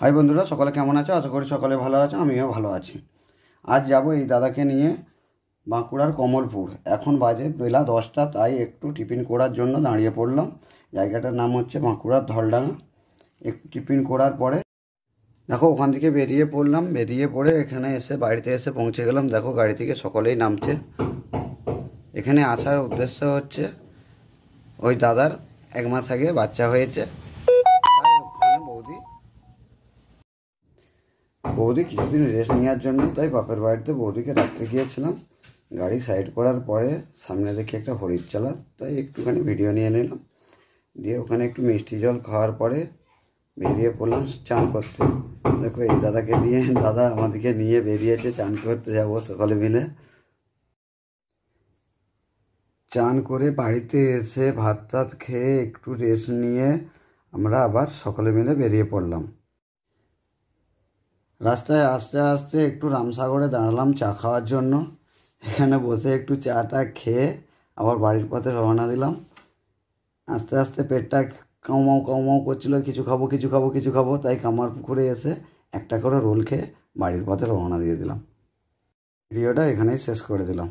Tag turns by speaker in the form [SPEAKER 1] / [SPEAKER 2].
[SPEAKER 1] High বন্ধুরা, সকলে কেমন আছো? আশা করি সকলে ভালো আছো, আমিও ভালো আছি। আজ যাব এই দাদাকে নিয়ে বাঁকুড়ার কমলপুর। এখন বাজে বেলা 10টা, তাই একটু টিফিন করার জন্য দাঁড়িয়ে পড়লাম। জায়গাটার নাম হচ্ছে বাঁকুড়ার ধলডাঙ্গা। একটু টিফিন করার পরে দেখো ওখান থেকে বেরিয়ে পড়লাম। বেরিয়ে পড়ে এখানে এসে বাড়িতে এসে পৌঁছে গেলাম। দেখো গাড়ি থেকে সকলেই নামছে। এখানে আসার উদ্দেশ্য হচ্ছে ওই দাদার 1 মাস আগে বাচ্চা হয়েছে, তাই ওখানে বৌদি কিছুদিন রেস্ট নেওয়ার জন্য, তাই বাপের বাড়িতে বৌদিকে রাখতে গিয়েছিলাম। গাড়ি সাইড করার পরে সামনে দেখি একটা হরিণ চালা, তাই একটুখানি ভিডিও নিয়ে নিলাম। দিয়ে ওখানে একটু মিষ্টি জল খাওয়ার পরে বেরিয়ে পড়লাম চান করতে। দেখো এই দাদাকে নিয়ে, দাদা আমাদেরকে নিয়ে বেরিয়েছে চান করতে যাবো সকলে মিলে। চান করে বাড়িতে এসে ভাত টাত খেয়ে একটু রেস্ট নিয়ে আমরা আবার সকলে মিলে বেরিয়ে পড়লাম। রাস্তায় আস্তে আস্তে একটু রামসাগরে দাঁড়ালাম চা খাওয়ার জন্য। এখানে বসে একটু চাটা খেয়ে আবার বাড়ির পথে রওনা দিলাম। আস্তে আস্তে পেটটা কাউমাও কাউমাও করছিল, কিছু খাবো কিছু খাবো কিছু খাবো, তাই কামার পুকুরে এসে একটা করে রোল খেয়ে বাড়ির পথে রওনা দিয়ে দিলাম। ভিডিওটা এখানেই শেষ করে দিলাম।